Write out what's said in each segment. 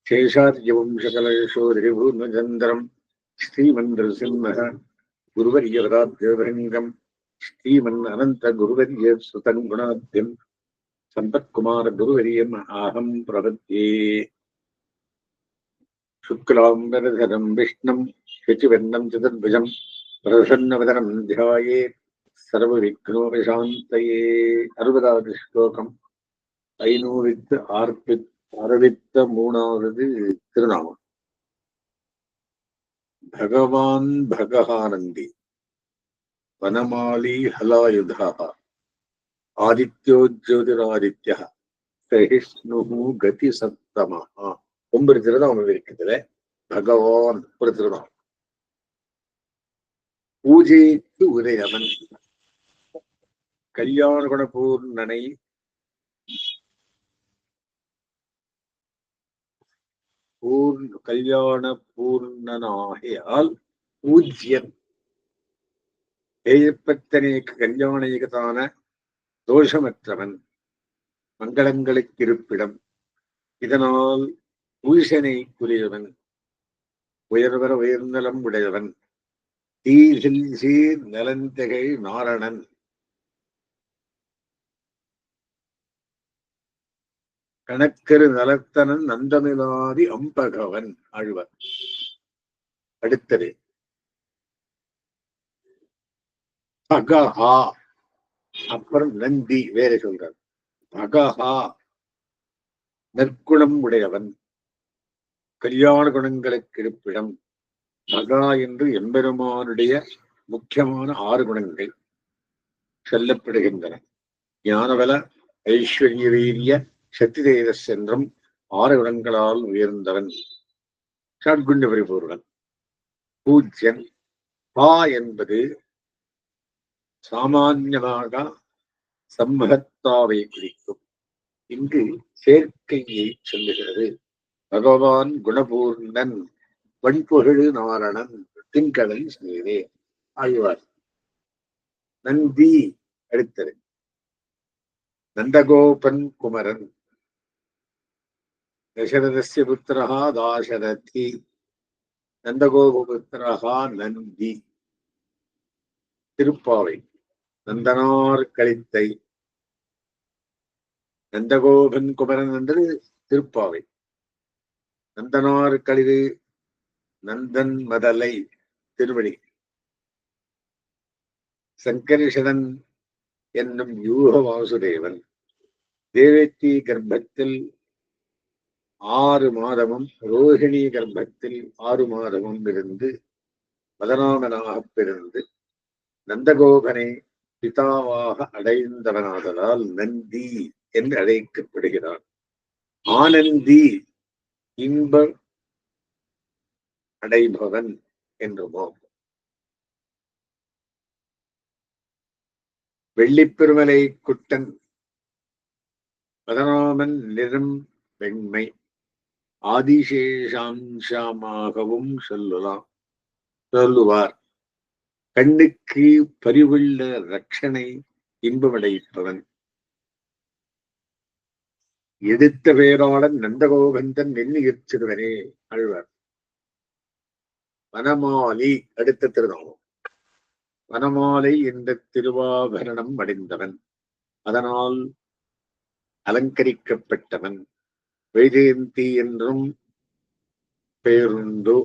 शेषाद्यवंशकलयशोधरिभूर्णचन्द्रम् श्रीमन्नृसिंहः गुरुवर्यवराद्यवरङ्गम् श्रीमन्ननन्तगुरुवर्यसुतम् गुणाद्यम् सम्पत्कुमारगुरुवर्यम् आहम् प्रपद्ये। शुक्लाम्बरधरम् विष्णुम् शशिवर्णम् चतुर्भुजम् प्रसन्नवदनम् ध्यायेत् सर्वविघ्नोपशान्तये। 60வது ஸ்லோகம். 563வது திருநாமம். भगवान् भगहानन्दी वनमाली हलायुधः आदित्यो ज्योतिरादित्यः सहिष्णुः गतिसत्तमः. 9 திருநாமம் இருக்குதுல. பகவான் ஒரு திருநாமம். பூஜைக்கு உதயவன் கல்யாண குணபூர்ணனை கல்யாண பூர்ணனாகியால் பூஜ்யன் ஏயப்பத்தனேக்கு கல்யாணயுகதான தோஷமற்றவன் மங்களங்களுக்கு இருப்பிடம். இதனால் பூஷனைக்குரியவன் உயர்வர உயர்நலம் உடையவன் தீசில் சீர் நலந்தகை நாரணன் கணக்கரு நலத்தனன் நந்தமிலாதி அம்பகவன் ஆழ்வர். அடுத்தது பகஹா, அப்புறம் நந்தி வேற சொல்றார். பகஹா நற்குணம் உடையவன் கல்யாண குணங்களுக்கு இருப்பிடம். பகா என்று எம்பெருமானுடைய முக்கியமான 6 குணங்கள் சொல்லப்படுகின்றன. ஞானவல ஐஸ்வர்ய வீரிய சக்தி தேஜஸ் என்றும் 6 குணங்களால் உயர்ந்தவன் ஷட்குண்ட பரிபூர்ணன். பூஜ்யன். பா என்பது சாமான்யமாக சம்மகத்தாவை குறிக்கும். இங்கு சேர்க்கையை சொல்லுகிறது. பகவான் குணபூர்ணன் வன்புகழு நாரணன் திங்கடல் செய்தே ஆழ்வார். நந்தி அடுத்தது நந்தகோபன் குமரன் தசரதஸ்ய புத்திரஹா தாசரதி நந்தகோபுத்திரஹா நந்தி. திருப்பாவை நந்தனார் கலித்தை. நந்தகோபன் குமரன் என்று திருப்பாவை. நந்தனார் கழிவு நந்தன் மதலை திருவடி. சங்கரிஷதன் என்னும் யூக வாசுதேவன் தேவகி கர்ப்பத்தில் 6 மாதமும் ரோஹிணி கர்ப்பத்தில் 6 மாதமும் இருந்து மதனாமனாக பிறந்து நந்தகோபனை பிதாவாக அடைந்தவனாதலால் நந்தி என்று அழைக்கப்படுகிறான். ஆனந்தி இன்ப அடைபவன் என்றுமோ. வெள்ளிப்பெருமலை குட்டன் பதநாமன் நிறம் வெண்மை ஆதிசேஷாம்சமாகவும் சொல்லுவார். கண்ணுக்கு பரிவுள்ள ரட்சனை இன்பமடைப்பவன். எடுத்த பேராளன் நந்தகோபந்தன் நெல்லியற் சிறுவனே ஆழ்வார். வனமாலி அடுத்த திருநாமம். வனமாலை என்ற திருவாபரணம் அடைந்தவன், அதனால் அலங்கரிக்கப்பட்டவன். வைஜெயந்தி என்றும் பெயருண்டு.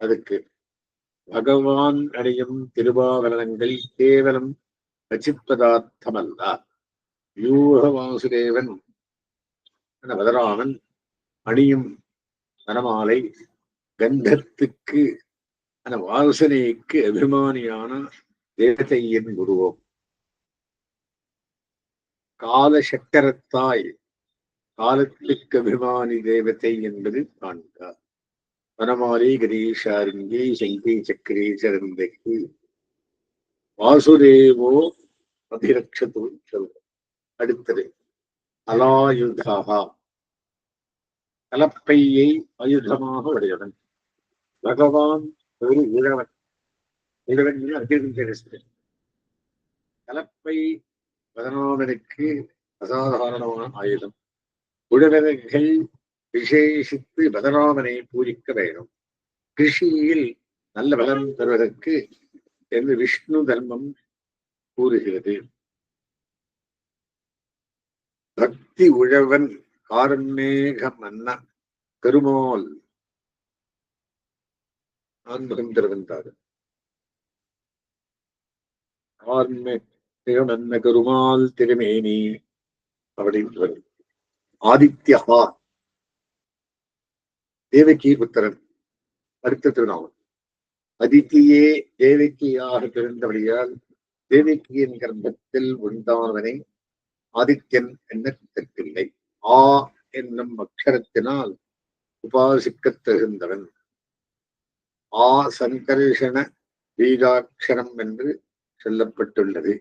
அதுக்கு பகவான் அடையும் திருவாபரணங்கள் கேவலம் ரசிப்பதார்த்தமல்ல. யூக வாசுதேவன் பதராமன் அணியும் வனமாலை கந்தத்துக்கு அந்த வாசனைக்கு அபிமானியான தேவதையின் குருவோம். கால சக்கரத்தாய் காலத்துக்கு அபிமானி தேவதை என்பது காண்க. வனமாலை கணேஷாரிங்கி சங்கி சக்கரே சரந்தைக்கு வாசுதேவோ அபிரக்ஷத்து சொல்ற. அடுத்தது அலாயுதா கலப்பையை ஆயுதமாக உடையவன். பகவான் ஒரு உழவன். உழவன் அதிகம். கலப்பை பதநாமனுக்கு அசாதாரணமான ஆயுதம். உழவர்கள் விசேஷித்து பலராமனை பூஜிக்க வேணும். கிருஷியில் நல்ல பலம் பெறுவதற்கு என்று விஷ்ணு தர்மம் கூறுகிறது. பக்தி உழவன் காரண்மேக மன்ன பெருமாள் ஆன்மகம் திருவந்தார். மன்ன பெருமாள் திருமேனி அப்படின்னு வருது. ஆதித்யா தேவகி புத்திரன் அடுத்த திருநாமம். அதித்தியே தேவகியாக பிறந்தபடியால் தேவகியின் கர்ப்பத்தில் உண்டானவனை ஆதித்யன் என்ன தெற்கில்லை. ஆ என்னும் அக்ஷரத்தினால் உபாசிக்கத் தகுந்தவன். ஆ சங்கர்ஷண பீஜாட்சரம் என்று சொல்லப்பட்டுள்ளது.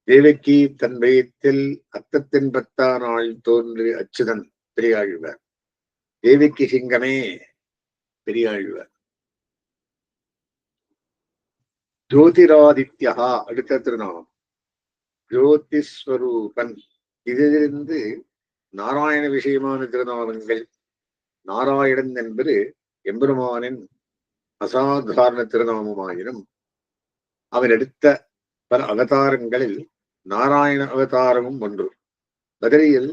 தேவகி தன் வயத்தில் அத்தத்தின் 10ஆம் நாள் தோன்றி அச்சுதன் பெரியாழ்வார். தேவகி சிங்கமே பெரியாழ்வார். ஜோதிராதித்யா அடுத்த திருநாமம். ஜோதிஸ்வரூபன். இதிலிருந்து நாராயண விஷயமான திருநாமங்கள். நாராயணன் என்பது எம்பெருமானின் அசாதாரண திருநாமமாயினும் அவர் எடுத்த பல அவதாரங்களில் நாராயண அவதாரமும் ஒன்று. பதிரியில்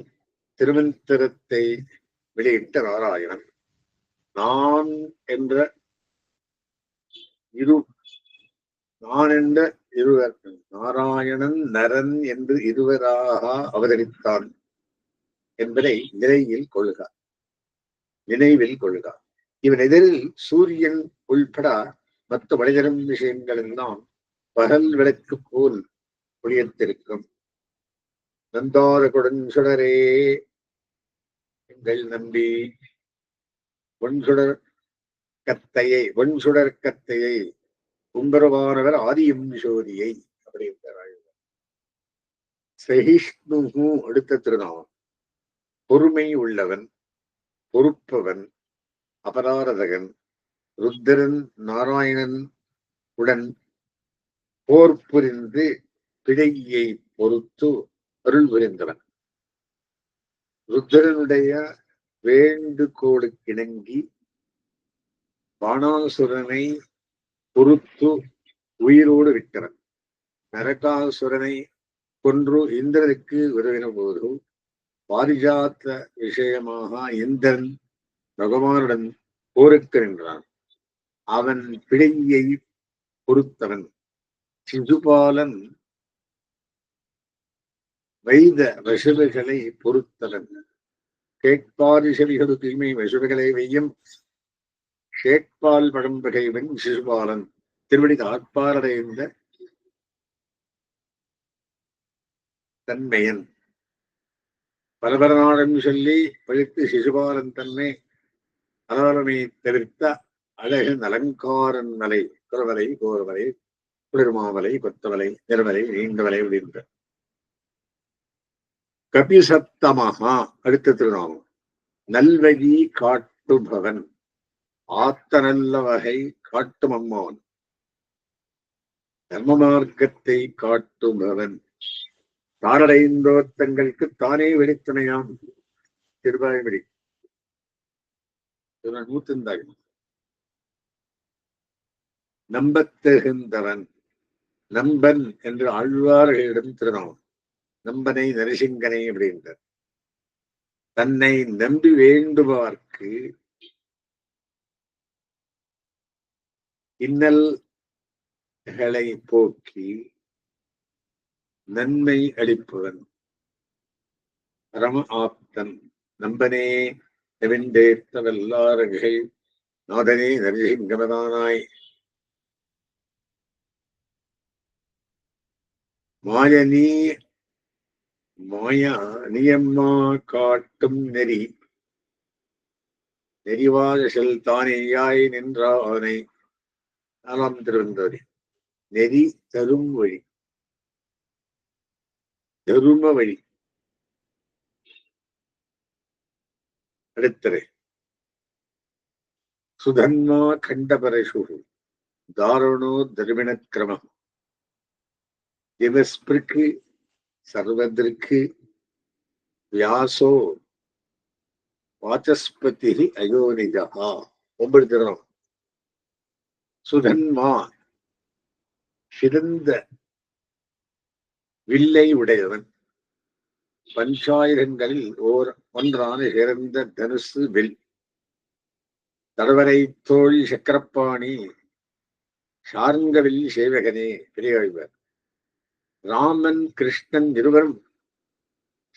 திருமந்திரத்தை வெளியிட்ட நாராயணன். நான் என்ற இருவர் நாராயணன் நரன் என்று இருவராக அவதரித்தான் என்பதை நினைவில் கொள்க. இவன் எதிரில் சூரியன் உள்பட மற்ற மனிதரும் விஷயங்கள் எல்லாம் பகல் விளக்கு போல் ஒளியத்திருக்கும். நந்தார கொடுஞ்சுடரே எங்கள் நம்பி ஒன்சுடர் கத்தையை கும்பரவானவர் ஆதியும் ஜோதியை அப்படின்றார். சகிஷ்ணு அடுத்த திருநாமம். பொறுமை உள்ளவன், பொறுப்பவன், அபராரதகன். ருத்திரன் நாராயணன் உடன் போர் புரிந்து பிழையை பொறுத்து அருள் புரிந்தவன். ருத்திரனுடைய வேண்டுகோளுக்கிணங்கி பாணாசுரனை பொறுத்து உயிரோடு விட்டவன். நரகாசுரனை கொன்று இந்திரனுக்கு உதவின போது பாரிஜாத்த விஷயமாக இந்திரன் பகவானுடன் போருக்கு நின்றான். அவன் பிழையை பொறுத்தவன். சிசுபாலன் வைத வசுவைகளை பொறுத்தவன். கேட்பாரிசவிகள் தூய்மை வசுவைகளை வெய்யும் ஷேட்பால் பழம்பகைவன் சிசுபாலன். திருவடி ஆட்பாரடைந்த தன்மையன். பலபரநாடம் சொல்லி பழித்து சிசுபாலன் தன்னை அலாரமை தவிர்த்த அழகன் அலங்காரன் மலை குறவலை கோரவலை குளிர்மாவலை கொத்தவலை நிறவலை நீண்டவலை அப்படின்ற. கபிசப்தமகா அடுத்த திருநாமம். நல்வழி காட்டுபவன், ஆத்த நல்ல வகை காட்டும் அம்மாவன், தர்ம மார்க்கத்தை காட்டுபவன். தாரடைந்தோர் தங்களுக்கு தானே வெளித்துணையாம். திருவாய்மொழி 105. நம்பத்தகுந்தவன், நம்பன் என்று ஆழ்வார்களிடம் திருநாமம். நம்பனை நரசிங்கனை அப்படின்றார். தன்னை நம்பி வேண்டுபவர்க்கு இன்னல்களை போக்கி நன்மை அளிப்பவன். பரம ஆப்தன். நம்பனே நெவிண்டேத்த வல்லாரகை நாதனே நரசிங்கமதானாய் மாயா நியம்மா காட்டும் நெறிவாசல் தானேயாய் நின்றானை. 4ஆம் திருவந்தோரி. நெறி தரும் வழி, தரும வழி. அடுத்தது சுதன்மா கண்டபரசு தாருணோ தர்மிணக்கிரமம். வாசஸ்பதி அயோனிஜா. 9 திருநாம். சுதன்மா, சிறந்த வில்லை உடையவன். பஞ்சாயுதங்களில் ஒன்றான சிறந்த தனுசு வில். தடவரை தோழி சக்கரப்பாணி, சார்ங்கவில் சேவகனே. பெரியாழ்வார். ராமன் கிருஷ்ணன் இருவரும்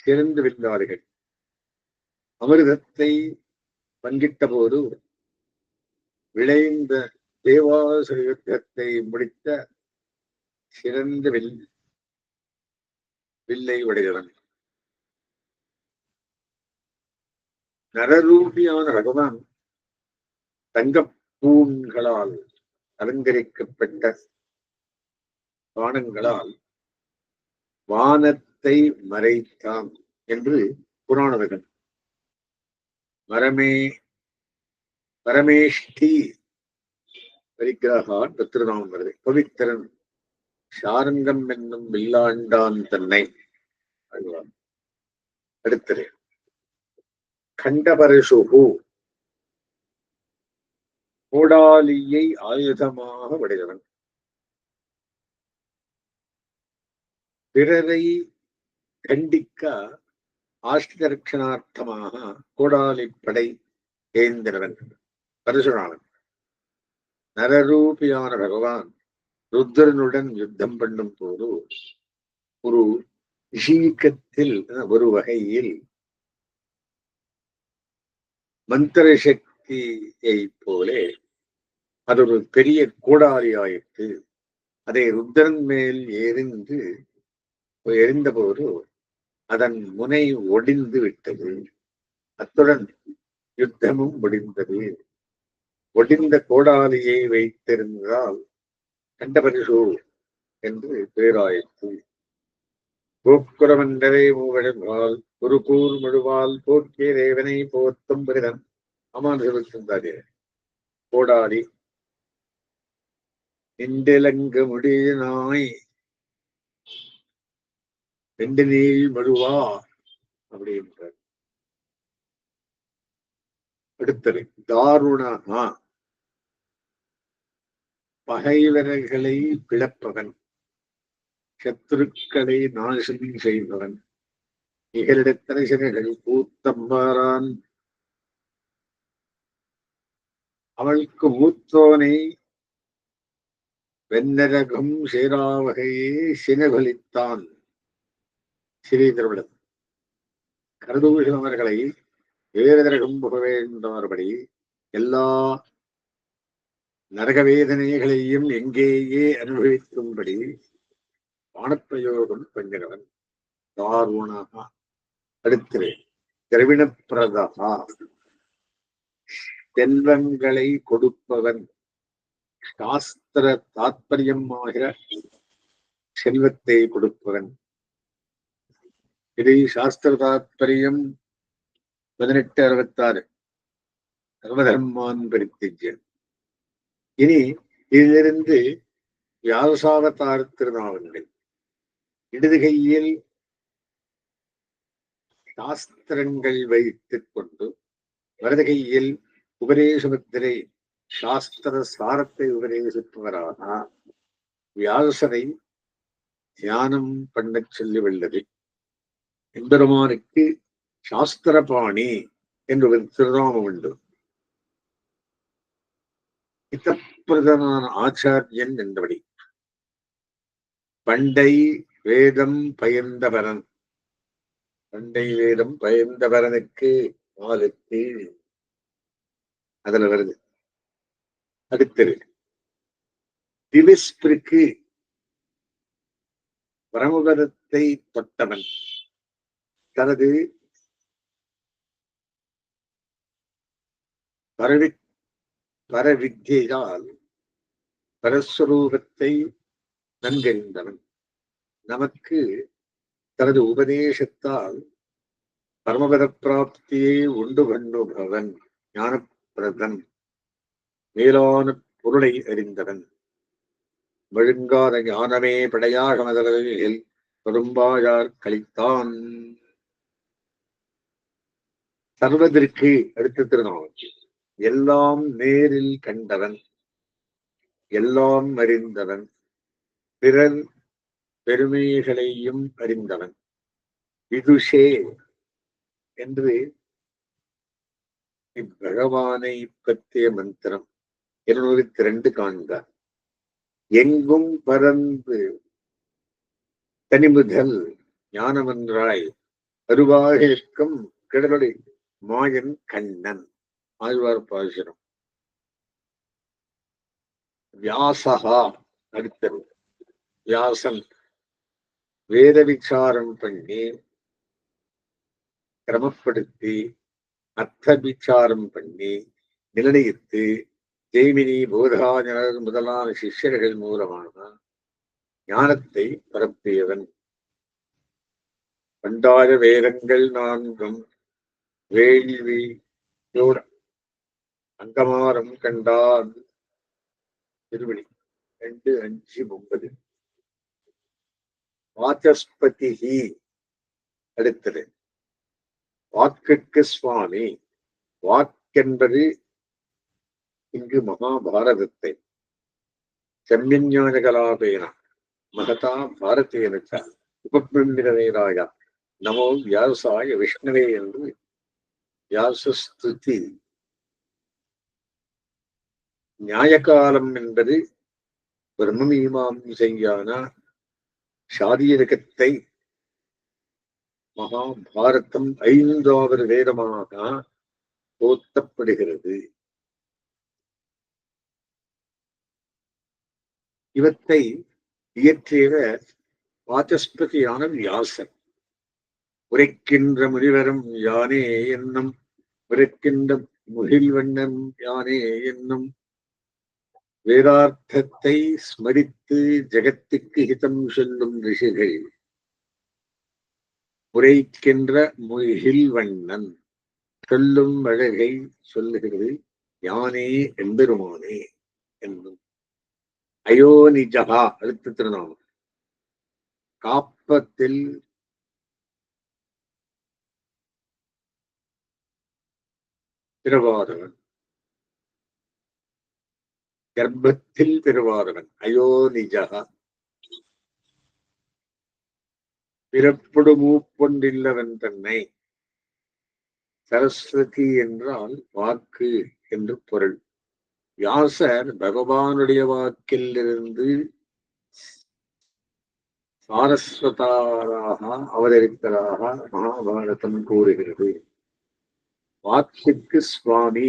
சிறந்து வில்லார்கள். அமிர்தத்தை பங்கிட்ட போது விளைந்த தேவாசுர யுத்தத்தை முடித்த சிறந்த வில்லை உடையவன். நரரூபியான பகவான் தங்கப்பூண்களால் அலங்கரிக்கப்பட்ட பானங்களால் வானத்தை மறைத்தான் என்று புராணவர்கள். பரமேஷ்டி பரிகிரகான் திருநாமம் வருது. பவித்திரன் சாரங்கம் என்னும் வில்லாண்டான் தன்னை. அடுத்தது கண்டபரசுகு, கோடாலியை ஆயுதமாக உடையவன். பிறரை கண்டிக்க ஆஷ்டரட்சணார்த்தமாக கோடாலிப்படை ஏந்திரவன் பரசுராமன். நரரூபியான பகவான் ருத்ரனுடன் யுத்தம் பண்ணும் போது ஒரு விஷீக்கத்தில் ஒரு வகையில் மந்திர சக்தியை போலே அது ஒரு பெரிய கோடாலி ஆயிற்று. அதை ருத்ரன் மேல் எரிந்தபோது அதன் முனை ஒடிந்து விட்டது. அத்துடன் யுத்தமும் முடிந்தது. ஒடிந்த கோடாலியை வைத்திருந்தால் கண்டபரிசு என்று பேராயிற்று. போக்குரமன்றரை மூவழங்கால் ஒரு கூர் முழுவால் போக்கிய தேவனை போத்தும் பிரிதன். அமானுஷந்தாரே. கோடாலி நின்றலங்கு முடியினாய் ரெண்டு நீள் மழுவா அப்படின்றார். அடுத்தது தாருணா, பகைவர்களை பிளப்பவன், சத்துருக்களை நாசம் செய்பவன், நிகழிடத்தரசர்கள் கூத்தம்பாரான், அவளுக்கு மூத்தோனை வெண்ணரகம் சேராவகையே சினபலித்தான். ஸ்ரீதருடன் கருதூஷன் அவர்களை வேதரகம் புக வேண்டபடி எல்லா நரகவேதனைகளையும் எங்கேயே அனுபவிக்கும்படி பானப்பிரயோகம் பண்ணுகிறவன். தாருணா. அடுத்தது திரவிணப்பிரதா, செல்வங்களை கொடுப்பவன், சாஸ்திர தாத்பரியம் ஆகிற செல்வத்தை கொடுப்பவன். இது சாஸ்திர தாத்பரியம் 1866 சர்வதர்மான் பரித்தியஜ்யம். இனி இதிலிருந்து வியாசாவதார திருநாவல்கள். இடது கையில் சாஸ்திரங்கள் வைத்துக் கொண்டு வலது கையில் உபதேசமுத்திரை சாஸ்திர சாரத்தை உபதேசிப்பவராக வியாசரை தியானம் பண்ண சொல்லி உள்ளது. எம்பெருமானுக்கு சாஸ்திரபாணி என்று ஒரு திருநாமம் உண்டு. இத்தப்பிரதனான ஆச்சாரியன் என்றபடி பண்டை வேதம் பயந்தவரன். பண்டை வேதம் பயந்தவரனுக்கு மாலுக்கு அதுல வருது. அடுத்தது திவிஸ்பிற்கு பரமபதத்தை தொட்டவன். தனது பரவித்தியால் பரஸ்வரூபத்தை நன்கறிந்தவன். நமக்கு தனது உபதேசத்தால் பரமபத பிராப்தியை உண்டு பண்ணுபவன். ஞானப்பிரதன், மேலான பொருளை அறிந்தவன். ஒழுங்காத ஞானமே படையாக மதலில் பெரும்பாயார் கழித்தான். சர்வதற்கு அடுத்த திருநாமம் எல்லாம் நேரில் கண்டவன், எல்லாம் அறிந்தவன், பிறர் பெருமைகளையும் அறிந்தவன். விதுஷே என்று இப்பகவானை பற்றிய மந்திரம் 202 காண்பார். எங்கும் பறந்து தனிமுதல் ஞானமன்றாய் அருவாக இருக்கும் கிடலொளி மாயன் கண்ணன். ஆழ்வார் பாசுரம். வியாசகா அடுத்தது. வியாசன் வேத விசாரம் பண்ணி கிரமப்படுத்தி அர்த்த விசாரம் பண்ணி நிர்ணயித்து ஜெய்மினி போதாஜனர் முதலான சிஷ்யர்கள் மூலமான ஞானத்தை பரப்பியவன். பண்டார வேதங்கள் 4 வேள்வியோட அங்கமாரம் கண்டான். திருவடி 2:5-9. வாசஸ்பதி அடுத்தது. வாக்குக்கு சுவாமி. வாக்கென்பது இங்கு மகாபாரதத்தை செம்ஞான கலாபேன மகதா பாரதேன உபபிரமிதவேராய நமோ வியாசாய விஷ்ணுவே என்று வியாசஸ்துதி. நியாயகாலம் என்பது பிரம்மமீமாம்சையான சாதீரகத்தை மகாபாரதம் 5வது வேதமாக போற்றப்படுகிறது. இவற்றை இயற்றியவர் வாசஸ்பதியான வியாசர். உரைக்கின்ற முனிவரும் யானே என்னும், உரைக்கின்ற முகில்வண்ணன் யானே என்னும் வேதார்த்தத்தை ஸ்மரித்து ஜெகத்துக்கு ஹிதம் சொல்லும் ரிஷிகள். உரைக்கின்ற முகில்வண்ணன் சொல்லும் அழகை சொல்லுகிறது யானே எம்பெருமானே என்னும். அயோனிஜகா அடுத்த திருநாமம். காப்பத்தில் பிறவாதவன், கர்ப்பத்தில் பிறவாதவன் அயோனிஜகா. பிறப்பொடு மூப்பொன்றில்லவன் தன்னை. சரஸ்வதி என்றால் வாக்கு என்று பொருள். வியாசர் பகவானுடைய வாக்கிலிருந்து சாரஸ்வதாராக அவதரித்ததாக மகாபாரதம் கூறுகிறது. வாக்குக்கு சுவாமி.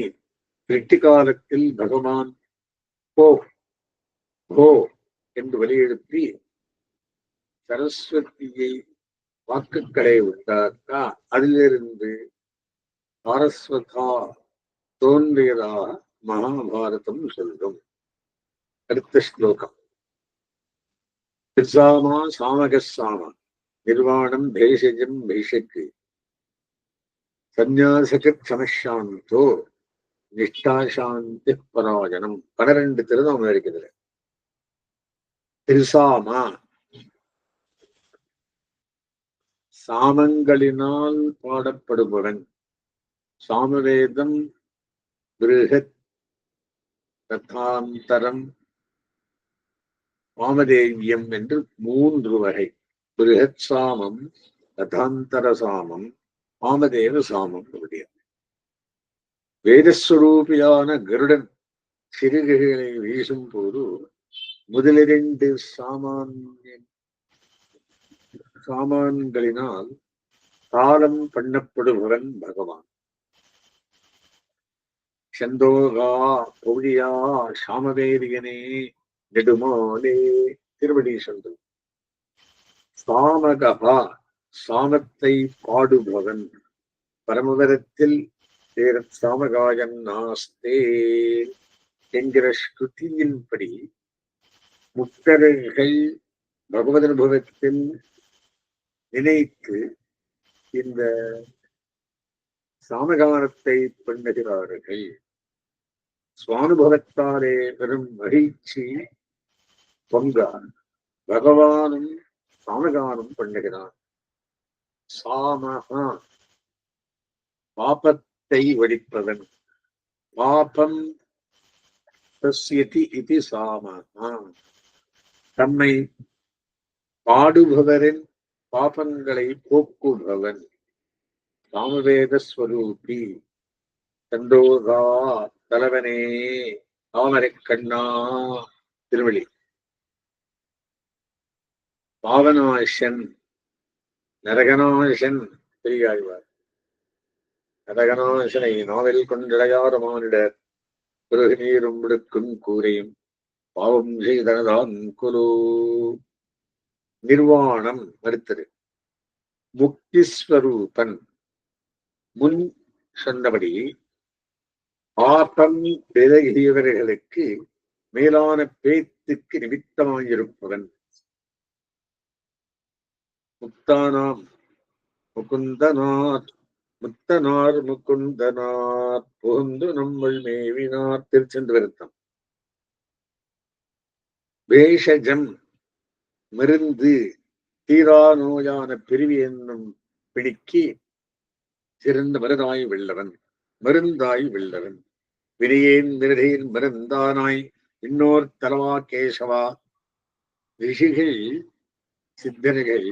வெற்றி காலத்தில் பகவான் போ போ என்று வலியுறுத்தி சரஸ்வதியை வாக்குகளை உண்டாக்கா அதிலிருந்து சாரஸ்வதா தோன்றியதாக மகாபாரதம் சொல்லும். அடுத்த ஸ்லோகம். திருசாமா சாமகசாமா நிர்வாணம் பேஷஜம் பேஷக்கு சந்நியாசகத் சமசாந்தோ நிஷ்டாசாந்தி பராஜனம். 12 திருநாமம் இருக்கிறது. திருசாமா சாமங்களினால் பாடப்படுபவன். சாமவேதம், பிருஹத், ரதாந்தரம், வாமதேவியம் என்று 3 வகை. பிருஹத் சாமம், ரதாந்தர சாமம், வாமதேவ சாமம். வேதஸ்வரூபியான கருடன் சிறுகைகளை வீசும் போது முதலிரண்டு சாமான்களினால் தாளம் பண்ணப்படுபவன் பகவான். சந்தோகா பொழியா சாமவேரியனே நெடுமாலே திருவடி சந்தோ. சாமகா சாமத்தை பாடுபவன். பரமபதத்தில் சாமகாயன் நாஸ்தே என்கிற ஸ்ருதியின்படி முக்தர்கள் பகவத் அனுபவத்தில் நினைத்து இந்த சாமகானத்தை பண்ணுகிறார்கள். சுவானுபவத்தாலே பெரும் மகிழ்ச்சி பொங்க பகவானும் சாமகானம் பண்ணுகிறான். சாமகா பாபத்தை ஒழிப்பவன். பாபம் தஸ்யதி இது சாமஹா. தம்மை பாடுபவரின் பாபங்களை போக்குபவன். சாமவேத ஸ்வரூபி. சந்தோகா தலைவனே தாமரை கண்ணா. திருவள்ளி. பாவநாசன் நரகநாசன் பெரியாழ்வார். நரகநாசனை நாவல் கொண்டிடையார் மானிடர் பிறகு நீரும் விடுக்கும் கூரையும் பாவம் செய்தனதான் குரு. நிர்வாணம் மறுத்தது. முக்திஸ்வரூபன். முன் சொன்னபடி பாபம் விலகியவர்களுக்கு மேலான பேத்துக்கு நிமித்தமாயிருப்பவன். முக்தானாம் முகுந்தனார். முத்தனார் முகுந்தனார் புகுந்து நம்மள் மேவினார். திருச்செந்து வருத்தம். பேஷஜம் மருந்து. தீரா நோயான பிரிவி என்னும் பிடிக்கி சிறந்த மருதாய் வெள்ளவன். மருந்தாய் வெள்ளவன். வினையேன் விரதேன் மருந்தானாய் இன்னோர் தலவா கேசவா. ரிஷிகள், சித்தர்கள்,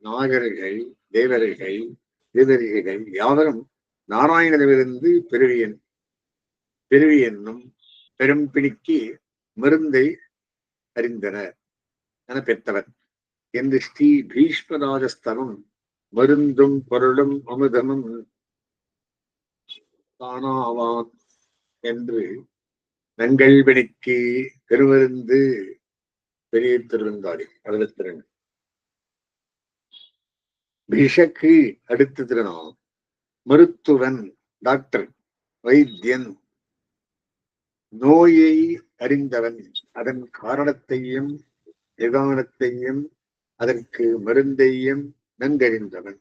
நாகர்கள், தேவர்கள், தேவரிகள் யாவரும் நாராயணனிலிருந்து பிறவி என்னும் பெரும் பிணிக்கு மருந்தை அறிந்தனர் என பெற்றவர் என்று ஸ்ரீ பீஷ்மராஜஸ்தலம் மருந்தும் பொருளும் அமுதமும் தானாவான் என்று நங்கள்வெளிக்கு பெருமருந்து பெரிய திருவந்தாடி 62. பிஷக்கு அடுத்த திருநாள். மருத்துவன் டாக்டர். வைத்தியன் நோயை அறிந்தவன். அதன் காரணத்தையும் நிதானத்தையும் அதற்கு மருந்தையும் நன்கறிந்தவன்.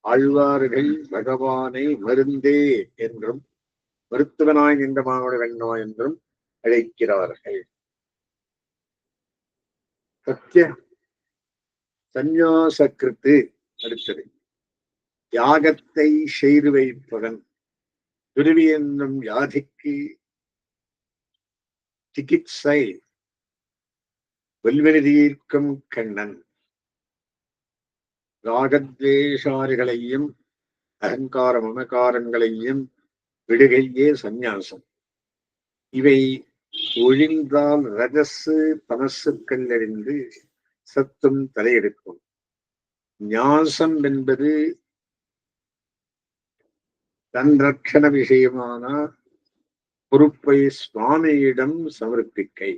ஆழ்வார்கள் பகவானை மருந்தே என்றும் மருத்துவனாய் நின்ற மாவன என்றும் அழைக்கிறார்கள். சத்திய சந்நியாசகிருத்து அடுத்தது. யாகத்தை செய்து வைப்பவன். துருவி என்னும் வியாதிக்கு சிகிச்சை வெல்வெளி தீர்க்கும் கண்ணன். ராகத்வேஷாரிகளையும் அகங்கார மமகாரங்களையும் விடுகையே சந்நியாசம். இவை ஒழிந்தால் ரஜசு தமசுக்கள் அறிந்து சத்தும் தலையெடுக்கும். ஞாசம் என்பது தன் ரட்சண விஷயமான பொறுப்பை சுவாமியிடம் சமர்ப்பிக்கை.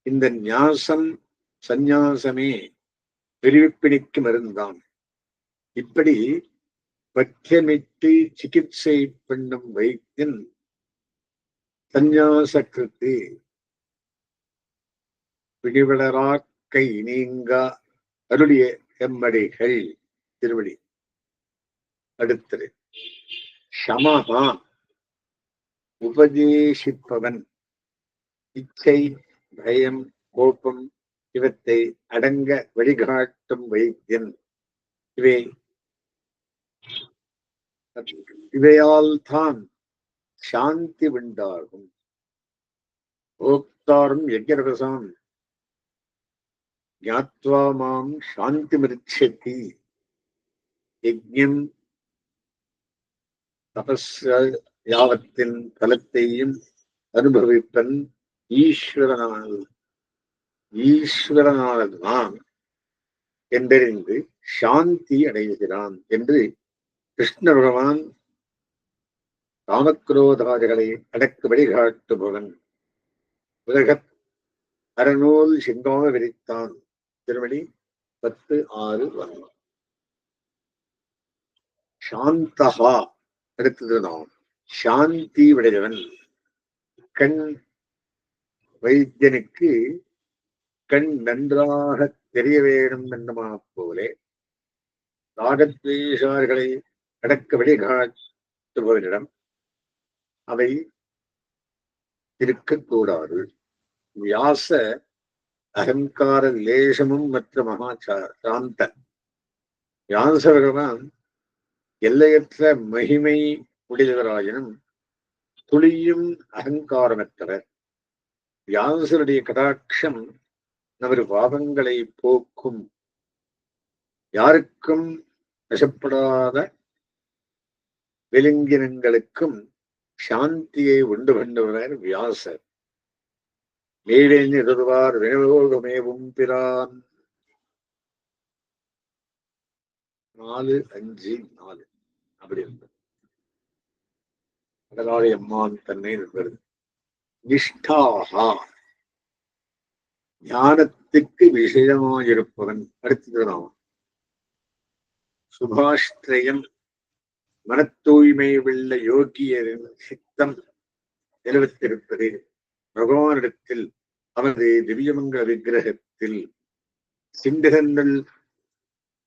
இந்த ஞாசம் சந்நியாசமே பிரிவிப்பிணிக்கு மருந்தான். இப்படி பக்கியமிட்டு சிகிச்சை பண்ணும் வைத்தியன் சந்நியாசகிருத்து. பிடிவளராக்கை நீங்க அருளிய எம்மடிகள். திருவடி. அடுத்தது ஷமஹா உபதேசிப்பவன். இச்சை, பயம், கோபம் இவற்றை அடங்க வழிகாட்டும் வைத்தியன். இவையால் தான் சாந்தி உண்டாகும். ஓக்தாரும் யஜ்ஞரசாம் ஞாத்வா மாம் சாந்தி மிருச்சதி. யஜ்ஞம் தபஸ் யாவத்தின் பலத்தையும் அனுபவிப்பன் ஈஸ்வரனால்தான் என்றறிந்து சாந்தி அடைகிறான் என்று கிருஷ்ண பகவான் காமக்ரோதாதிகளை அடக்கு வழிகாட்டுபவன். உலக அறநூல் சிங்காம விரித்தான். திருமணி 10:6. சாந்தகா அடுத்தது நாம். சாந்தி உடையவன். கண் வைத்தியனுக்கு கண் நன்றாக தெரிய வேண்டும் என்னமா போலே ராகத்வேஷார்களை அடக்க வழிகாட்டுபவனிடம் அவை இருக்கக்கூடாது. வியாச அகங்கார லேசமும் மற்ற மகா சாந்த. வியாச பகவான் எல்லையற்ற மகிமை உடையவராயினும் துளியும் அகங்காரமற்றவர். வியாசருடைய கடாட்சம் நமது பாவங்களை போக்கும். யாருக்கும் வசப்படாத விலங்கினங்களுக்கும் சாந்தியை உண்டு கொண்டவர் வியாசர். மேலேன் எழுதுவார் வினோகமேவும் பிரான். 4:5-4 அப்படி இருந்தது. கடலாளி அம்மான் தன்னை இருந்தது. நிஷ்டாகா ஞானத்துக்கு விஷயமாயிருப்பவன். அடுத்தது நாம் சுபாஷ்திரயம் மன தூய்மை உள்ள யோகியரின் சித்தம் நிலவத்திருப்பது. பகவானிடத்தில் அவனது திவ்யமங்கல விக்கிரகத்தில் சிந்தகங்கள்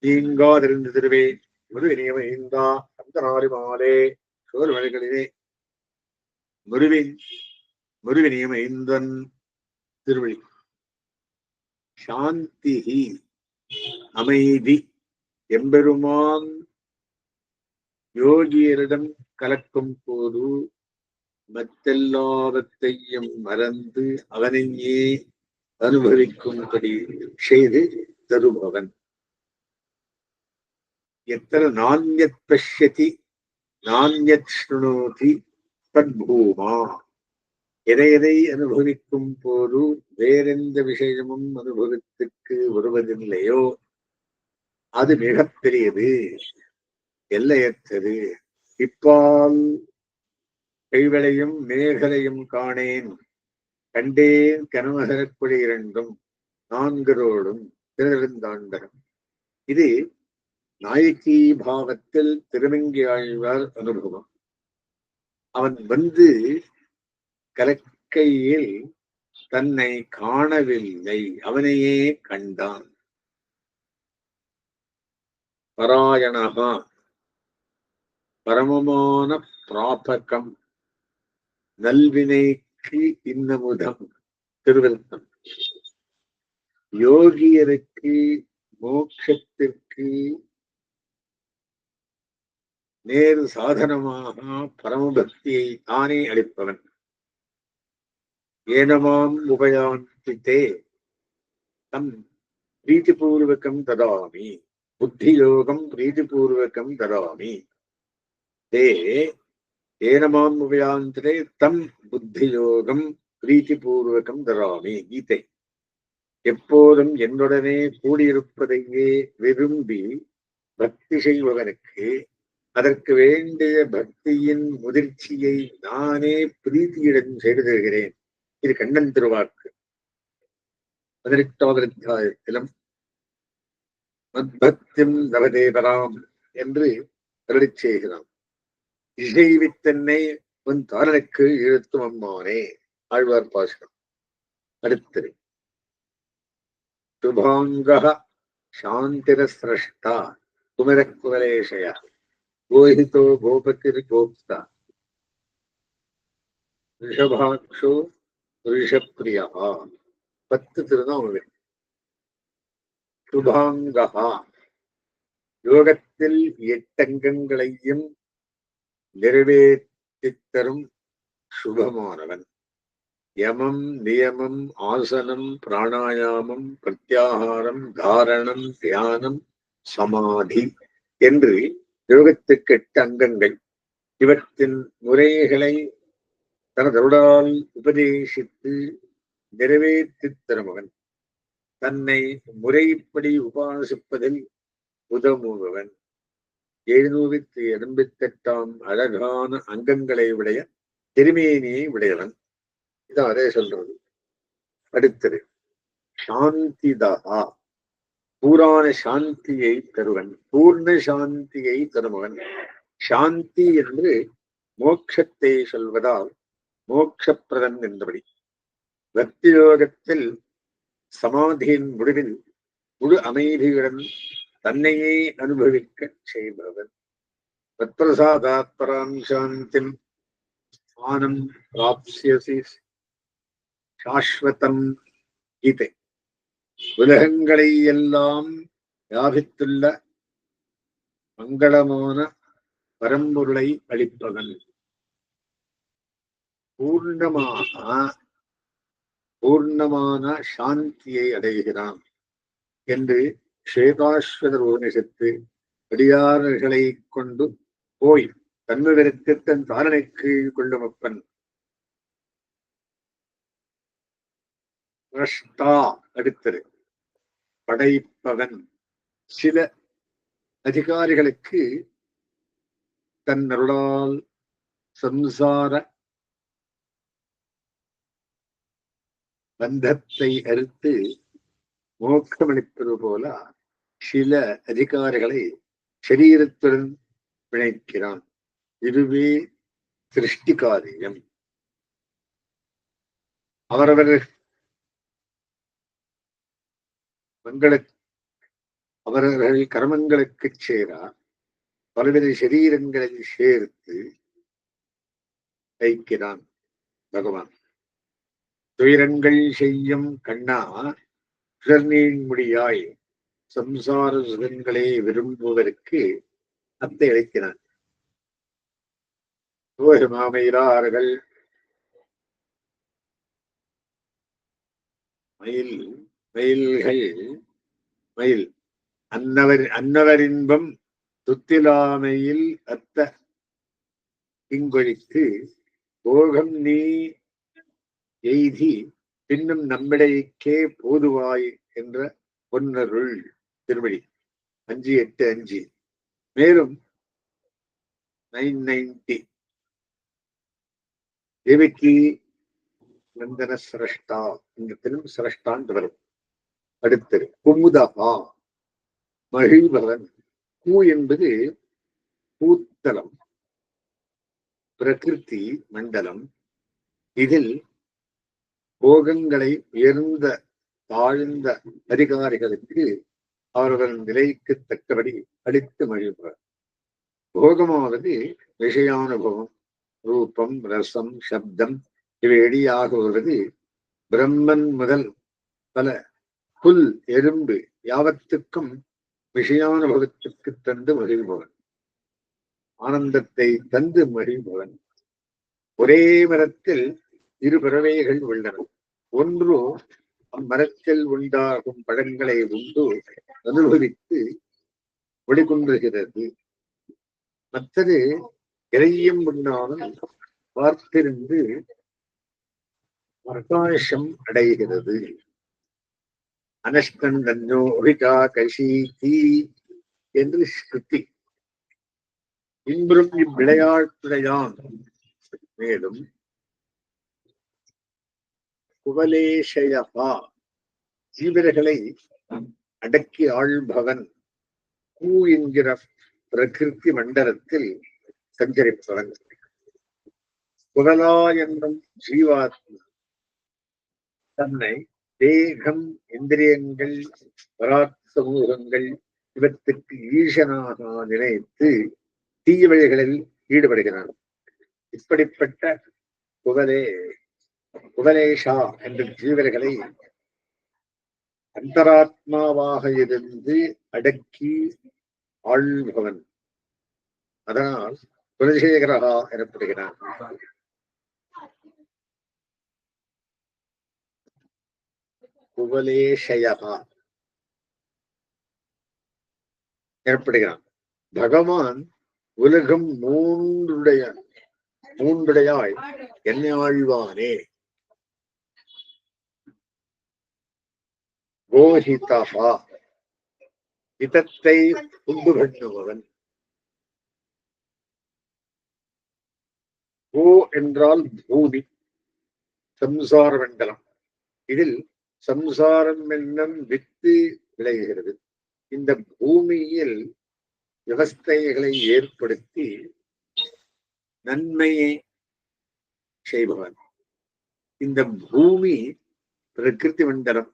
நீங்காதிருந்த திருவே முருவினியமைந்தா அந்த நாடு மாலே சோர்வழிகளிலே முருவினியமைந்தன் திருவழி. சாந்தி அமைதி எம்பெருமான் யோகியரிடம் கலக்கும் போது மற்றெல்லாவற்றையும் மறந்து அவனையே அனுபவிக்கும்படி செய்து தருபவன். எத்தனை நான்யத் பஷ்யதி நான்யத் ஸ்ருணோதி தத்பூமா. எதை அனுபவிக்கும் போது வேறெந்த விஷயமும் அனுபவத்துக்கு வருவதில்லையோ அது மிகப்பெரியது, எல்லையற்றது. இப்பால் கைவளையும் மேகலையும் காணேன், கண்டேன் கனமகரக்குடி இரண்டும் நான்கரோடும் திருந்தாண்டகம். இது நாயகி பாவத்தில் திருமங்கி ஆழ்வார் அனுபவம். அவன் வந்து கலக்கையில் தன்னை காணவில்லை, அவனையே கண்டான். பராயணகா பரமமான பிராபகம் நல்வினைக்கு இன்னமுதம். திருவிருத்தம். யோகியருக்கு மோட்சத்திற்கு நேரு சாதனமாக பரமபக்தியை தானே அளிப்பவன். ஏனமாம் உபயாந்தித்தே தம் பிரீதிபூர்வகம் ததாமி. புத்தியோகம் பிரீதிபூர்வகம் ததாமி. தே ஏனமாம் உபயாந்திரே தம் புத்தியோகம் பிரீதிபூர்வகம் தராமி. கீதை. எப்போதும் என்னுடனே கூடியிருப்பதையே விரும்பி பக்தி செய்பவனுக்கு அதற்கு வேண்டிய பக்தியின் முதிர்ச்சியை நானே பிரீத்தியுடன் செய்து தருகிறேன். இது கண்ணன் திருவாக்கு. 18வது அத்தியாயத்திலும் மத்பக்திம் நவதேவராம் என்று அருளி செய்கிறான். இசைவித்தன்னை உன் தாரனுக்கு இழுத்தும் அம்மானே. ஆழ்வார் பாசுரம். அடுத்தது சுபாங்க சாந்திர சிரஷ்டா குமரக்குமரேஷய கோஹிதோ கோபதிர் கோப்தா ரிஷபாக்ஷோ ரிஷப்பிரியா. 10 திருநாமங்கள். சுபாங்கா யோகத்தில் 8 அங்கங்களையும் நிறைவேற்றித்தரும் சுபமானவன். யமம் நியமம் ஆசனம் பிராணாயாமம் பிரத்யாகாரம் தாரணம் தியானம் சமாதி என்று யோகத்துக்கு 8 அங்கங்கள். இவற்றின் முறைகளை தனதருடால் உபதேசித்து நிறைவேற்றித் தருமவன். தன்னை முறைப்படி உபாசிப்பதில் உதவுபவன். 788 அழகான அங்கங்களை உடைய திருமேனியை உடையவன். இதான் அதே சொல்றது. அடுத்தது சாந்திதா பூரான சாந்தியை தருவன். பூர்ண சாந்தியை தருமவன். சாந்தி என்று மோட்சத்தை சொல்வதால் மோட்சப்பிரதன் என்றபடி. பக்தி யோகத்தில் சமாதியின் முடிவில் முழு அமைதியுடன் தன்னையே அனுபவிக்க செய்பவன். தத்பிரசாதாத்பராம் சாந்திம் ஸ்தானம் பிராப்ஸ்யசி சாஸ்வதம். கீதை. உலகங்களை எல்லாம் வியாபித்துள்ள மங்களமான பரம்பொருளை அளிப்பவன். பூர்ணமான சாந்தியை அடைகிறான் என்று ஸ்வேதாஸ்வதர் உபனிஷத்து அடியார்களை கொண்டு போய் தன்னுதற்கு தன் தாரணைக்கு கொள்ளும் அப்பன். அடுத்தது படைப்பவன். சில அதிகாரிகளுக்கு தன் அருளால் சம்சார பந்தத்தை அறுத்து மோட்சமளிப்பது போல சில அதிகாரிகளை சரீரத்துடன் பிணைக்கிறான். இதுவே சிருஷ்டி காரியம். அவரவர்கள் கர்மங்களுக்கு சேரார் பலவித சரீரங்களை சேர்த்து வைக்கிறான் பகவான். துயரங்கள் செய்யும் கண்ணா சுடர்நீன் முடியாய் சம்சார சுகங்களை விரும்புவதற்கு அத்தை அழைக்கிறான். மாமயிலார்கள் மயில் அன்னவரின்பம் துத்திலாமையில் அத்த இங்கொழித்து போகம் நீ எய்தி பின்னும் நம்மிடைக்கே போதுவாய் என்ற பொன்னருள் திருவடி 585. மேலும் 990 தேவிக்கு நந்தன சிரஷ்டா இந்த தினம் சிரஷ்டான் வரும். அடுத்தது குமுதகா மகிழ்பவன். பூ என்பது பூத்தலம், பிரகிருதி மண்டலம். இதில் போகங்களை உயர்ந்த தாழ்ந்த அதிகாரிகளுக்கு அவர்கள் நிலைக்கு தக்கபடி அளித்து மகிழ்பவர். போகமாவது விஷயானுபவம், ரூபம், ரசம், சப்தம் இவை எளியாக வருவது பிரம்மன் முதல் பல புல் எறும்பு யாவத்துக்கும் விஷயானுபவத்திற்கு தந்து மகிழ்பவன், ஆனந்தத்தை தந்து மகிழ்பவன். ஒரே மரத்தில் இரு பறவைகள் உள்ளன. ஒன்று அம்மரத்தில் உண்டாகும் பழங்களை உண்டு அனுபவித்து ஒளிகுன்றுகிறது. மற்றது இறையும் உண்ணாமல் பார்த்திருந்து பிரகாசம் அடைகிறது. அனஷ்கண்டோ அபிகா கஷீதி என்று ஸ்ருதி. இன்றும் இவ்விளையாட்டுடையான். மேலும் குவலேஷயபா ஜீவர்களை அடக்கி ஆள்பவன். பூ என்கிற பிரகிருதி மண்டலத்தில் சஞ்சரிப்பவன். குவலா என்னும் ஜீவாத்மா தன்னை தேகம், இந்திரியங்கள், பராத் சமூகங்கள் இவற்றுக்கு ஈசனாக நினைத்து தீய வழிகளில் ஈடுபடுகிறான். இப்படிப்பட்ட குவலேஷா என்ற ஜீவர்களை அந்தராத்மாவாக இருந்து அடக்கி ஆள்பவன். அதனால் குலசேகரா எனப்படுகிறான். குவலேஷயா எனப்படுகிறான். பகவான் உலகம் மூன்றுடையாய் என்னை ஆழ்வானே. கோஹிதா இதத்தை உண்டு பண்ணுபவன். கோ என்றால் பூமி, சம்சார மண்டலம். இதில் சம்சாரம் என்னும் வித்து விளைகிறது. இந்த பூமியில் விவஸ்தைகளை ஏற்படுத்தி நன்மையை செய்பவன். இந்த பூமி பிரகிருதி மண்டலம்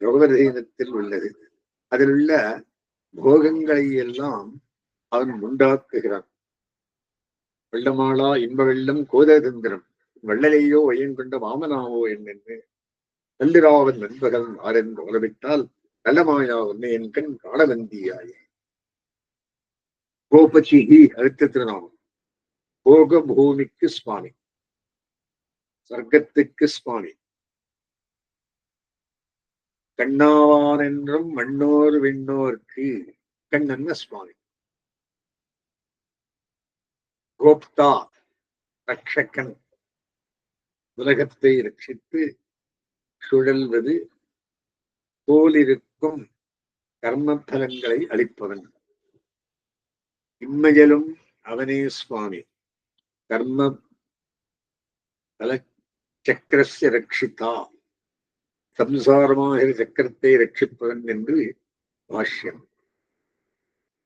பகவதீனத்தில் உள்ளது. அதில் உள்ள போகங்களை எல்லாம் அவன் உண்டாக்குகிறான். வெள்ளமாளா இன்ப வெள்ளம் கோதந்திரம் வள்ளலையோ ஐயங்கொண்ட வாமனாவோ என்னென்று நள்ளிராவன் நண்பகல் ஆரென்று உறவிட்டால் நல்லமாயா உன்னை என் கண் காணவந்தியாயே. கோபதிஹி அடுத்த திருநாமம். போக பூமிக்கு சுவாமி, சொர்க்கத்துக்கு சுவாமி. கண்ணாவான் என்றும் மண்ணோர் விண்ணோர்க்கு கண்ணன்ன சுவாமி. கோப்தா ரக்ஷகன், உலகத்தை ரட்சித்து சுழல்வது போலிருக்கும் கர்ம பலன்களை அளிப்பவன். இம்மையிலும் அவனே சுவாமி. கர்ம பல சக்கரஸ்ய ரட்சிதா, சம்சாரமாக சக்கரத்தை ரட்சிப்பவன் என்று பாஷ்யம்.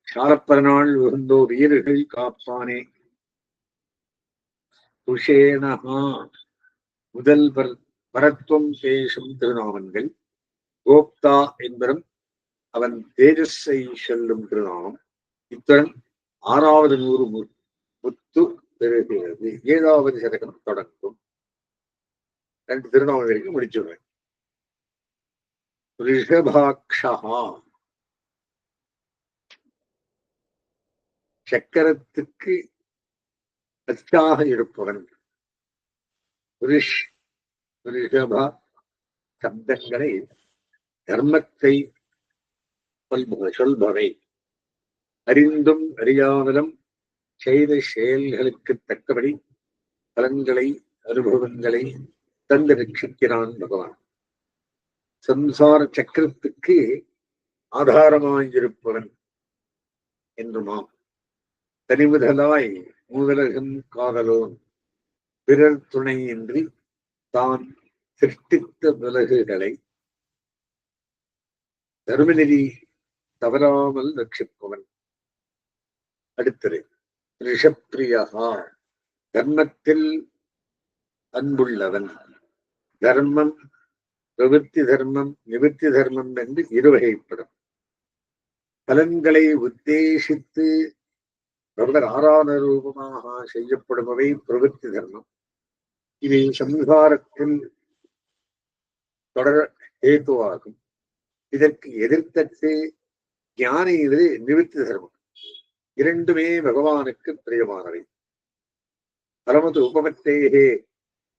சாரப்பரநாள் உகந்தோ வீரர்கள் காப்பானே. துஷேனஹா முதல் பரத்துவம் பேசும் திருநாமங்கள். கோப்தா என்பதும் அவன் தேஜஸை சொல்லும் திருநாமம். இத்துடன் 6வது 100 முத்து பெறுகிறது. 7வது சதகம் தொடங்கும். 2 திருநாமம் வரைக்கும் முடிச்சுடுறேன். ரிஷபாக்ஷா, சக்கரத்துக்கு அச்சாக இருப்பவன். ரிஷப சப்தங்களை தர்மத்தை சொல்பவை. அறிந்தும் அறியாமலும் செய்த செயல்களுக்கு தக்கபடி பலன்களை அனுபவங்களை தந்து ரட்சிக்கிறான் பகவான். சம்சார சக்கரத்துக்கு ஆதாரமாயிருப்பவன் என்றுமாம். தனிமுதலாய் மூதலகம் காதலோன், பிறர் துணையின்றி தான் சிருஷ்டித்த விலகுகளை தர்மநெறி தவறாமல் ரட்சிப்பவன். அடுத்தது ரிஷப்பிரியகா, தர்மத்தில் அன்புள்ளவன். தர்மம் பிரவೃತ್ತಿ தர்மம் நிவೃತ್ತಿ தர்மம் என்று இருவகைப்படும். பலன்களை உத்தேசித்து பகவத் ஆராதன ரூபமாக செய்யப்படுபவை பிரவೃತ್ತಿ தர்மம். இவை சம்சாரத்தில் தொடர் ஹேதுவாகும். இதற்கு எதிர்த்தட்டு ஞானிகளே நிவೃತ್ತಿ தர்மம். இரண்டுமே பகவானுக்கு பிரியமானவை. பரமது உபமத்தேகே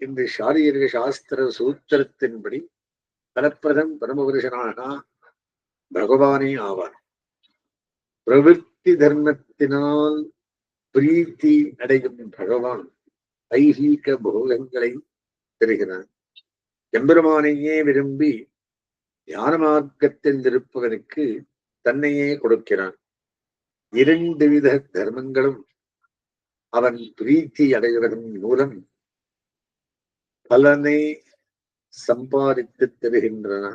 என்று சாரீரிக சாஸ்திர சூத்திரத்தின்படி பலப்பிரதம் பரமபுருஷனாக பகவானே ஆவார். பிரவೃತ್ತಿ தர்மத்தினால் பிரீத்தி அடையும் பகவான் ஐஹீக போகங்களை பெறுகிறான். எம்பெருமானையே விரும்பி ஞான மார்க்கத்தில் இருப்பவனுக்கு தன்னையே கொடுக்கிறான். 2 வித தர்மங்களும் அவன் பிரீத்தி அடைவதன் மூலம் பலனை சம்பாதித்து தருகின்றன.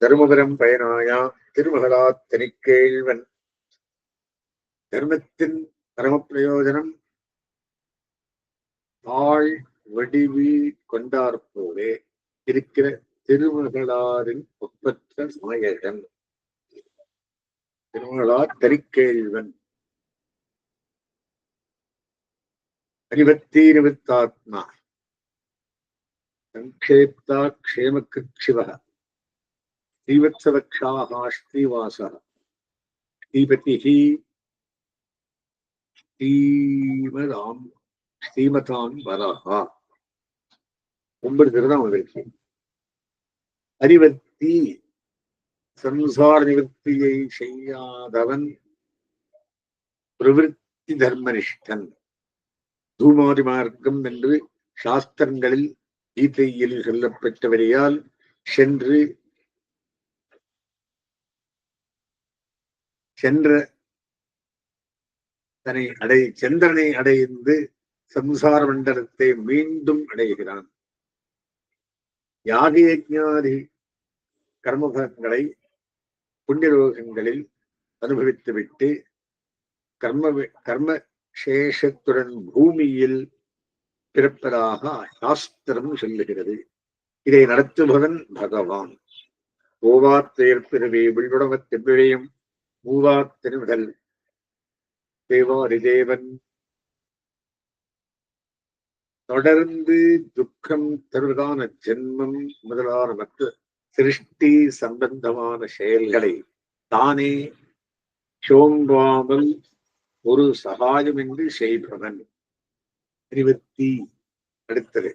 தருமபுரம் பயனாயா திருமகளா தனிக்கேழ்வன். தர்மத்தின் பரம பிரயோஜனம் தாழ் வடிவி கொண்டாற்போலே இருக்கிற திருமகளாரின் ஒப்பற்ற நாயகன். திருமகளார் தரிக்கேழ்வன். அறிவத்தீரிவத்தாத்மா சங்கேப்தா க்ஷேமகிருட்சிவ ஸ்ரீவத்சவக்ஷாஹ ஸ்ரீவாசः ஸ்ரீபதிஹி ஸ்ரீமதாம் வரஹா. 9 திருநாமம் இருக்கு. அறிவத்தி சம்சார நிவர்த்தியை செய்யாதவன் பிரவೃತ್ತಿ தர்மனிஷ்டன். தூமாதி மார்க்கம் என்று சாஸ்திரங்களில் கீதையில் சொல்லப்பட்டவரையால் சந்திரனை அடைந்து சம்சார மண்டலத்தை மீண்டும் அடைகிறான். யாக யஜ்ஞாதி கர்மபலங்களை புண்ணியலோகங்களில் அனுபவித்துவிட்டு கர்ம சேஷத்துடன் பூமியில் பிறப்பதாக சாஸ்திரம் சொல்லுகிறது. இதை நடத்துபவன் பகவான். ஓவாத்தேற்பிறவே விழுடவத் தெவ்விழையும் மூவாத்திருதல் தேவாரிதேவன். தொடர்ந்து துக்கம் தருவதான ஜென்மம் முதலான மற்ற சிருஷ்டி சம்பந்தமான செயல்களை தானே சோம்பாமல் ஒரு சகாயம் என்று செய்பவன். நிவர்த்தி. அடுத்தது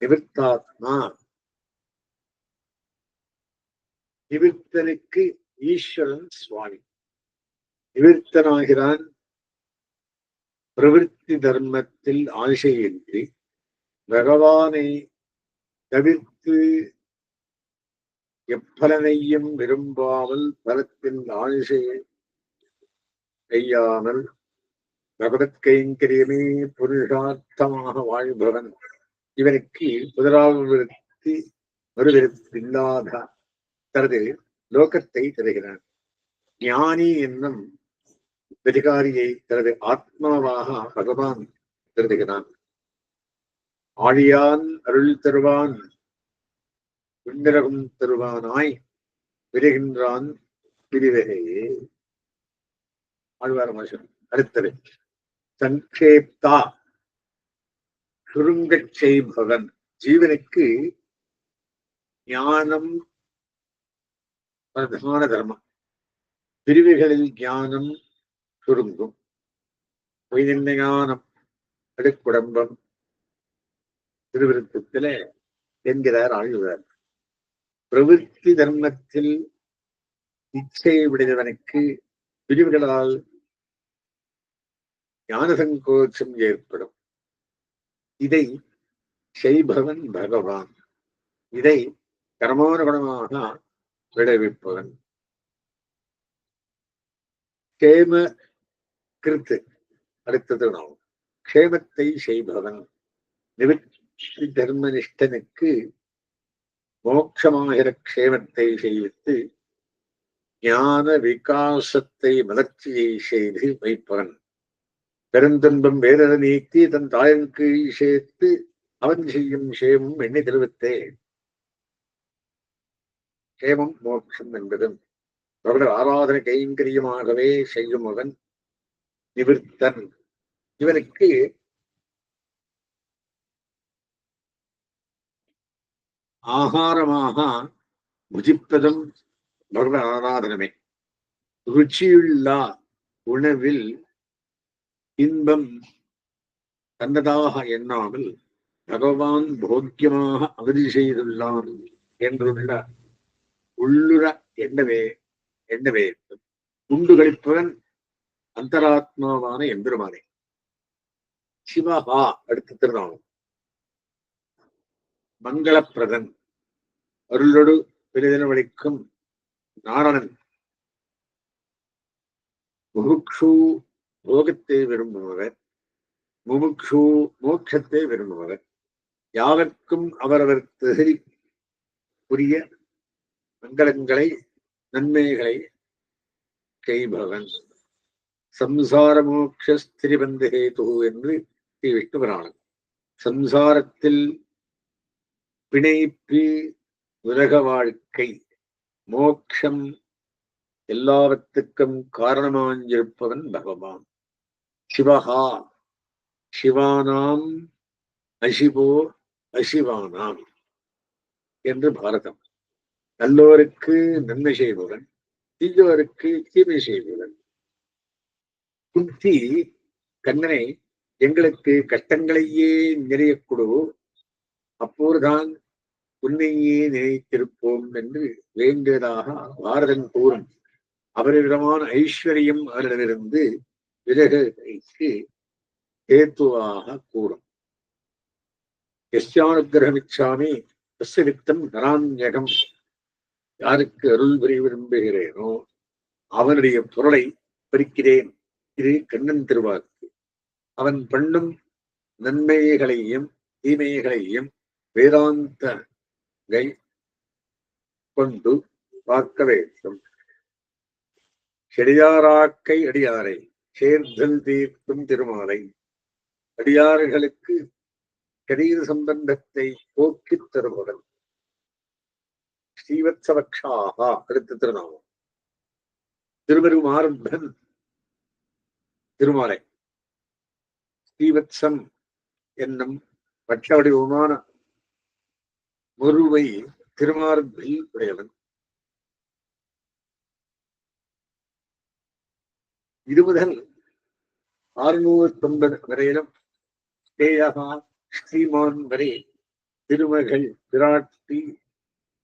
நிவர்த்தாத்மா. நிவர்த்தனுக்கு ஈஸ்வரன் சுவாமி. நிவர்த்தனாகிறான் பிரவிற்த்தி தர்மத்தில் ஆசையின்றி பகவானை தவிர்த்து எப்பலனையும் விரும்பாமல் பலத்தின் ஆசையை செய்யாமல் பகவத் கைங்கரியமே புருஷார்த்தமாக வாழ்பவன். இவனுக்கு முதலாவது விருத்தி மறுவிருத்தி இல்லாத தனது லோகத்தை தருகிறான். ஞானி என்னும் அதிகாரியை தனது ஆத்மாவாக பகவான் கருதுகிறான். ஆழியான் அருள் தருவான் விண்ணரகம் தருவானாய் விரைகின்றான் பிரிவகையே. ஆழ்வார் மனுஷன். அடுத்தது சங்கேப்தா. சுருங்கச் செய்பவன். ஜீவனுக்கு ஞானம் பிரதான தர்மம். பிரிவுகளில் ஞானம் சுருங்கும். ஞானம் அடுக்குடம்பம் திருவிருத்தத்தில என்கிறார் ஆழ்வார். பிரவிற்த்தி தர்மத்தில் இச்சை விடுதவனுக்கு பிரிவுகளால் ஞான சங்கோச்சம் ஏற்படும். இதை செய்பவன் பகவான். இதை கர்மானுகுணமாக விளைவிப்பவன். கேம கிருத்து. அடுத்தது நாம் க்ஷேமத்தை செய்பவன். நிவர்த்தி தர்மனிஷ்டனுக்கு மோட்சமாகிற க்ஷேமத்தை செய்வித்து ஞான விகாசத்தை மலர்ச்சியை செய்து வைப்பவன். பெருந்துன்பம் வேறென நீக்கி தன் தாயனுக்கு சேர்த்து அவன் செய்யும் சேமம் எண்ணி தெரிவித்தே. சேமம் மோட்சம் என்பதும் அவர்கள் ஆராதனை கைங்கரியமாகவே செய்யும் அவன் நிவிர்த்தன். இவனுக்கு ஆகாரமாக புஜிப்பதும் பகவத் ஆராதனமே. ருச்சியுள்ள உணவில் இன்பம் தன்னதாக எண்ணாமல் பகவான் போக்கியமாக அவதி செய்துள்ளான் என்றுள்ள உள்ளுர எண்ணவே உண்டு கழிப்பவன் அந்தராத்மாவான எம்பெருமானே. சிவஹா. அடுத்த திருநாமம் மங்களப்பிரதன். அருளொடு பெரிதனவழிக்கும் நாரணன். முமுக்ஷு போகத்தை விரும்புபவர். முமுக்ஷு மோட்சத்தை விரும்புபவர். யாவர்க்கும் அவரவர் தகுதிக்குரிய மங்களங்களை நன்மைகளை செய்பவன். சம்சார மோட்ச ஸ்திரிபந்த ஹேது என்று ஸ்ரீ விஷ்ணு புராணம். சம்சாரத்தில் பிணைப்பு உலக வாழ்க்கை மோட்சம் எல்லாவற்றுக்கும் காரணமாயிருப்பவன் பகவான். சிவஹா. சிவானாம் அசிவோ அசிவானாம் என்று பாரதம். நல்லோருக்கு நன்மை செய்பவன், தீயோருக்கு தீமை செய்பவன். குந்தி கண்ணனை எங்களுக்கு கஷ்டங்களையே நிறைய கொடு, அப்போதுதான் உன்னையே நினைத்திருப்போம் என்று வேண்டியதாக பாரதன் கூறும் அவரிடமான ஐஸ்வர்யம் அவரிடமிருந்து விலகுக்கு ஹேத்துவாக கூறும். எஸ்யானுகிரகமிச்சாமி தஸ்ய வித்தம் தனான்யகம். யாருக்கு அருள் புரிய விரும்புகிறேனோ அவனுடைய பொருளை பறிக்கிறேன். இது கண்ணன் திருவாக்கு. அவன் பண்ணும் நன்மைகளையும் தீமைகளையும் வேதாந்த கொண்டு பார்க்க வேண்டும். செடியாராக்கை அடியாரை சேர்தல் தீர்க்கும் திருமாலை. அடியார்களுக்கு சரீர சம்பந்தத்தை போக்கித் தருபவன். ஸ்ரீவத்சவக்ஷாகா. அடுத்த திருநாமம் திருவருமாறுபன் திருமாலை. ஸ்ரீவத்சம் என்னும் பட்ச வடிவமான முருவை திருமார்பில் உடையவன். இது முதல் 609 வரையிலும் ஸ்ரேயகா ஸ்ரீமான் வரை திருமகள் பிராட்டி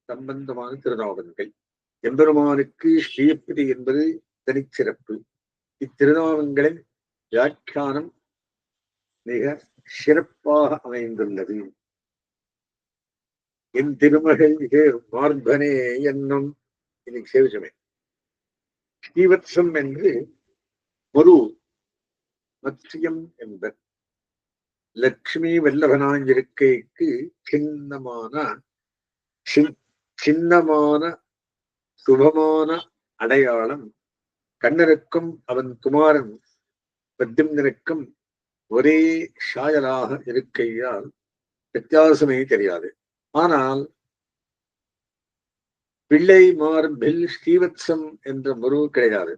சம்பந்தமான திருநாமங்கள். எம்பெருமானுக்கு ஸ்ரீயப்பதி என்பது தனிச்சிறப்பு. இத்திருநாமங்களின் வியாக்கியானம் மிக சிறப்பாக அமைந்துள்ளது. என் திருமகள் மார்பனே என்னும் இன்னைக்கு சேவிச்சமே. ஸ்ரீவத்சம் என்று ஒரு மத்யம் என்பர். லட்சுமி வல்லபனாஞ்சிருக்கைக்கு சின்னமான சுபமான அடையாளம். கண்ணனுக்கும் அவன் குமாரன் பத்யம்னருக்கும் ஒரே சாயலாக இருக்கையால் வித்தியாசமே தெரியாது. ஆனால் பிள்ளை மார்பில் ஸ்ரீவத்சம் என்ற முருகு கிடையாது.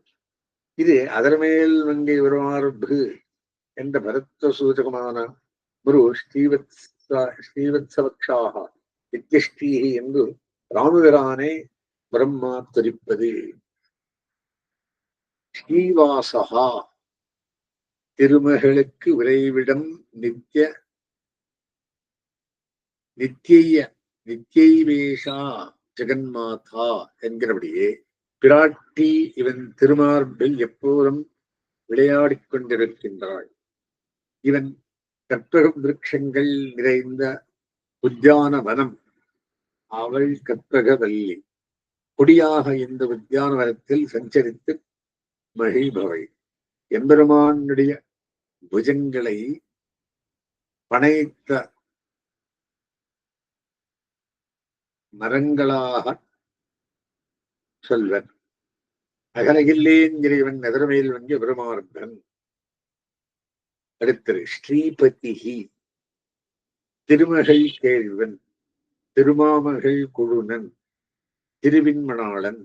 இது அதர்மேல் வங்கை மார்பு என்ற பரத்வ சூச்சகமான முரு ஸ்ரீவத்சவக்ஷாக நித்யஸ்ரீஹி என்று ராமபிரானை பிரம்மா துரிப்பது. ஸ்ரீவாசகா திருமகளுக்கு விரைவிடம் நித்யைவேஷா ஜெகன்மாதா என்கிறபடியே பிராட்டி இவன் திருமார்பில் எப்போதும் விளையாடிக் கொண்டிருக்கின்றாள். இவன் கற்பக விருட்சங்கள் நிறைந்த உத்தியான வனம். அவள் கற்பகவல்லி. கொடியாக இந்த உத்தியான வனத்தில் சஞ்சரித்து மகிழ்பவள். எம்பெருமானுடைய புஜங்களை பனைத்த மரங்களாக சொல்வர். அகலகில்லேன் இறைவன் நகரமேல் வங்கிய பெருமார்பன். அடுத்தது ஸ்ரீபதிஹி திருமகள் கேள்வன், திருமாமகள் குழுனன், திருவின்மணாளன்,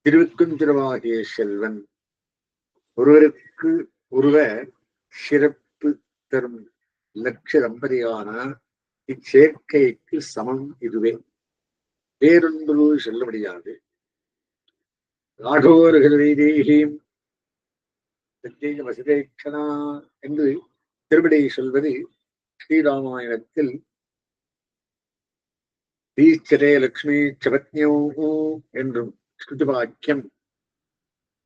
திருவிக்கும் திருவாகிய செல்வன். ஒருவருக்கு ஒருவர் சிறப்பு தரும் லட்ச தம்பதியான இச்சேர்க்கைக்கு சமம் இதுவே. வேறொன்று சொல்ல முடியாது. ராഘവர்கள் வைதேகியும் வசுதேக்ஷனா என்று திருவிடை சொல்வது ஸ்ரீராமாயணத்தில் தீச்சரே லக்ஷ்மி சபத்யோ என்றும் ஸ்ருதிவாக்கியம்.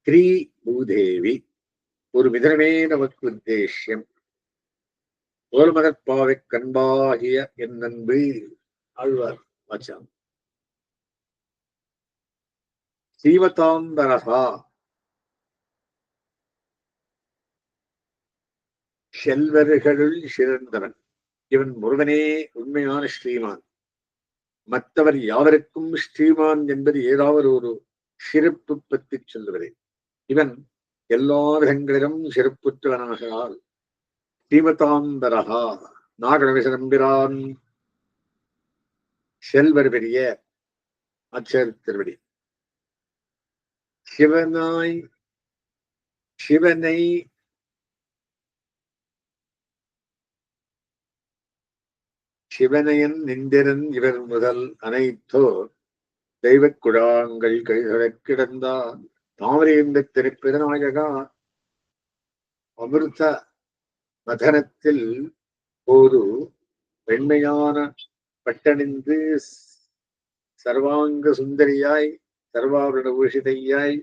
ஸ்ரீ பூதேவி ஒரு மிதனமே நமக்கு உத்தேசியம். ஓர்மதற்பாவை கண்பாகிய என் நண்பு ஆழ்வார் வாச்சாம். ஸ்ரீவதாம்பரகா செல்வர்களுள் சிறந்தவன். இவன் முருகனே உண்மையான ஸ்ரீமான். மற்றவர் யாவருக்கும் ஸ்ரீமான் என்பது ஏதாவது ஒரு சிறப்பு பற்றி சொல்லுவதே. இவன் எல்லா விதங்களிலும் சிறப்புற்றவனாகிறால் ஸ்ரீமதாம்பரகா நாகரவிசரம்பிரான் செல்வர் பெரிய ஆச்சாரிய திருவடி. சிவனையன் நிந்திரன் இவர் முதல் அனைத்தோர் தெய்வக் குழாங்கள் கைதொழக் கிடந்தார். தாமரைந்த திருப்பிரநாயகா அமிர்த மதனத்தில் ஒரு வெண்மையான பட்டணிந்து சர்வாங்க சுந்தரியாய் சர்வாபரண பூஷிதையாய்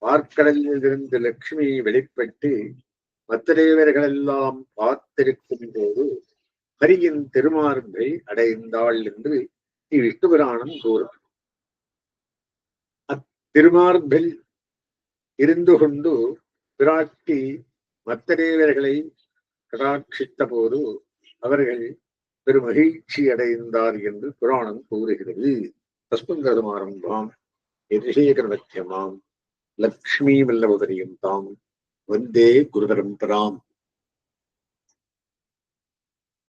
பார்க்கடலில் இருந்து லட்சுமி வெளிப்பட்டு மற்ற தேவர்களெல்லாம் பார்த்திருக்கும் போது ஹரியின் திருமார்பை அடைந்தாள் என்று விஷ்ணு புராணம் கூறும். அத்திருமார்பில் இருந்து கொண்டு பிராட்டி மற்ற தேவர்களை கடாட்சித்த போது அவர்கள் பெருமகிழ்ச்சி அடைந்தார் என்று புராணம் கூறுகிறது. தஸ்மங்கரமாரம்பாம் யதிசேகரமத்தியமாம் லக்ஷ்மி வல்லபதரியும் தாம் வந்தே குருபரம்பராம்.